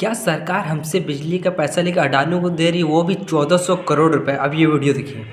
क्या सरकार हमसे बिजली का पैसा लेकर अडानी को दे रही है, वो भी 1400 करोड़ रुपए। अब ये वीडियो देखिए।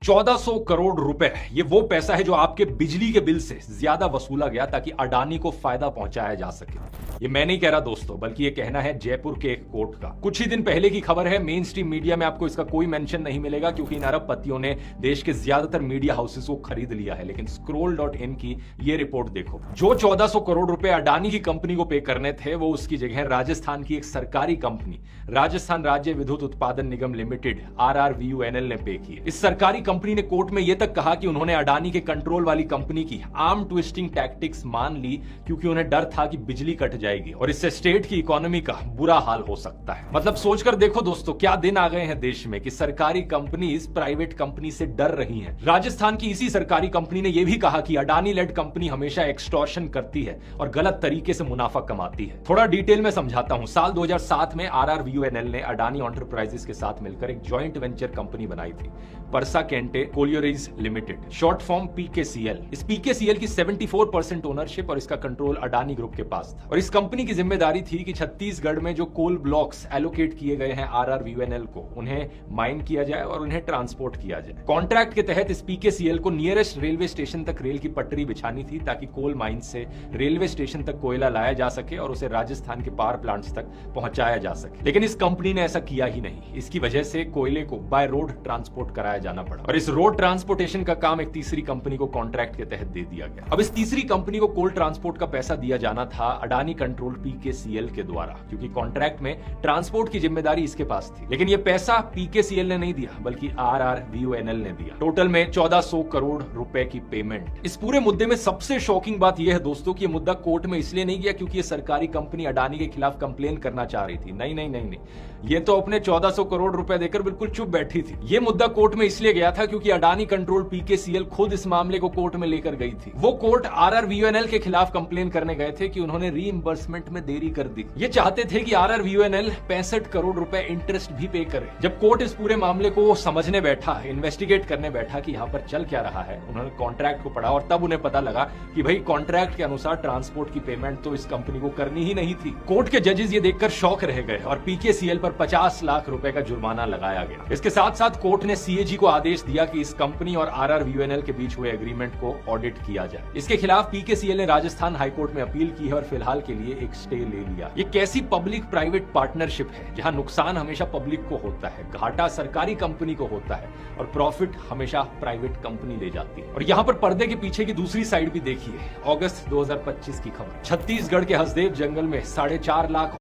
1400 करोड़ रुपए ये वो पैसा है जो आपके बिजली के बिल से ज्यादा वसूला गया ताकि अडानी को फायदा पहुंचाया जा सके। ये मैं नहीं कह रहा दोस्तों, बल्कि ये कहना है जयपुर के एक कोर्ट का। कुछ ही दिन पहले की खबर है। मेन स्ट्रीम मीडिया में आपको इसका कोई मेंशन नहीं मिलेगा क्योंकि इन अरबपतियों ने देश के ज्यादातर मीडिया हाउसेस को खरीद लिया है। लेकिन scroll.in की ये रिपोर्ट देखो। जो 1400 करोड़ रुपए अडानी की कंपनी को पे करने थे, वो उसकी जगह राजस्थान की एक सरकारी कंपनी राजस्थान राज्य विद्युत उत्पादन निगम लिमिटेड RRVUNL ने पे किए। इस सरकारी कंपनी ने कोर्ट में यह तक कहा कि उन्होंने अडानी के कंट्रोल वाली कंपनी की आर्म ट्विस्टिंग टैक्टिक्स मान ली क्योंकि उन्हें डर था कि बिजली कट जाएगी और इससे स्टेट की इकोनॉमी का बुरा हाल हो सकता है। मतलब सोचकर देखो दोस्तों, क्या दिन आ गए हैं देश में कि सरकारी कंपनी इस प्राइवेट कंपनी से डर रही हैं। राजस्थान की इसी सरकारी कंपनी ने यह भी कहा कि अडानी लेड कंपनी हमेशा एक्सटॉर्शन करती है और गलत तरीके से मुनाफा कमाती है। थोड़ा डिटेल में समझाता हूं। साल 2007 में RRVUNL ने अडानी एंटरप्राइजेस के साथ मिलकर एक जॉइंट वेंचर कंपनी बनाई थी, Parsa Kente collieries limited, short form PKCL। इस PKCL की 74% ओनरशिप और इसका कंट्रोल अडानी ग्रुप के पास था। और इस कंपनी की जिम्मेदारी थी कि छत्तीसगढ़ में जो कोल ब्लॉक्स एलोकेट किए गए हैं RRVUNL को, उन्हें माइन किया जाए और उन्हें ट्रांसपोर्ट किया जाए। कॉन्ट्रैक्ट के तहत इस PKCL को नियरेस्ट रेलवे स्टेशन तक रेल की पटरी बिछानी थी ताकि कोल माइन से रेलवे स्टेशन तक कोयला लाया जा सके और उसे राजस्थान के पावर प्लांट्स तक पहुंचाया जा सके। लेकिन इस कंपनी ने ऐसा किया ही नहीं। इसकी वजह से कोयले को बाय रोड ट्रांसपोर्ट कराया जाना पड़ा और इस रोड ट्रांसपोर्टेशन का काम एक तीसरी कंपनी को कॉन्ट्रैक्ट के तहत दे दिया गया। अब इस तीसरी कंपनी को कोल ट्रांसपोर्ट का पैसा दिया जाना था अडानी कंट्रोल PKCL के द्वारा, क्योंकि कॉन्ट्रैक्ट में ट्रांसपोर्ट की जिम्मेदारी इसके पास थी। लेकिन यह पैसा PKCL ने नहीं दिया बल्कि RRVUNL ने दिया। टोटल में 1400 करोड़ रुपए की पेमेंट। इस पूरे मुद्दे में सबसे शॉकिंग बात यह है दोस्तों कि यह मुद्दा कोर्ट में इसलिए नहीं गया क्योंकि यह सरकारी कंपनी अडानी के खिलाफ कंप्लेन करना चाह रही थी। नहीं नहीं नहीं नहीं, ये तो अपने 1400 करोड़ रुपए देकर बिल्कुल चुप बैठी थी। यह मुद्दा कोर्ट में इसलिए गया था क्योंकि अडानी कंट्रोल PKCL खुद इस मामले को कोर्ट में लेकर गई थी। वो कोर्ट RRVUNL के खिलाफ कंप्लेन करने गए थे कि उन्होंने रीइंबर्समेंट में देरी कर दी। ये चाहते थे कि RRVUNL 65 करोड़ रुपए इंटरेस्ट भी पे करे। जब कोर्ट इस पूरे मामले को समझने बैठा, इन्वेस्टिगेट करने बैठा कि यहाँ पर चल क्या रहा है, उन्होंने कॉन्ट्रैक्ट को पढ़ा और तब उन्हें पता लगा कि भाई कॉन्ट्रैक्ट के अनुसार ट्रांसपोर्ट की पेमेंट तो इस कंपनी को करनी ही नहीं थी। कोर्ट के जजेस ये देखकर शॉक रह गए और PKCL पर 50 लाख रुपए का जुर्माना लगाया गया। इसके साथ साथ कोर्ट ने CAG को आदेश दिया कि इस कंपनी और RRVUNL के बीच हुए एग्रीमेंट को ऑडिट किया जाए। इसके खिलाफ PKCL ने राजस्थान हाईकोर्ट में अपील की है और फिलहाल के लिए एक स्टे ले लिया। ये कैसी पब्लिक प्राइवेट पार्टनरशिप है जहां नुकसान हमेशा पब्लिक को होता है, घाटा सरकारी कंपनी को होता है और प्रॉफिट हमेशा प्राइवेट कंपनी ले जाती है। और यहाँ पर पर्दे के पीछे की दूसरी साइड भी देखिए। अगस्त 2025 की खबर, छत्तीसगढ़ के हसदेव जंगल में 4.5 लाख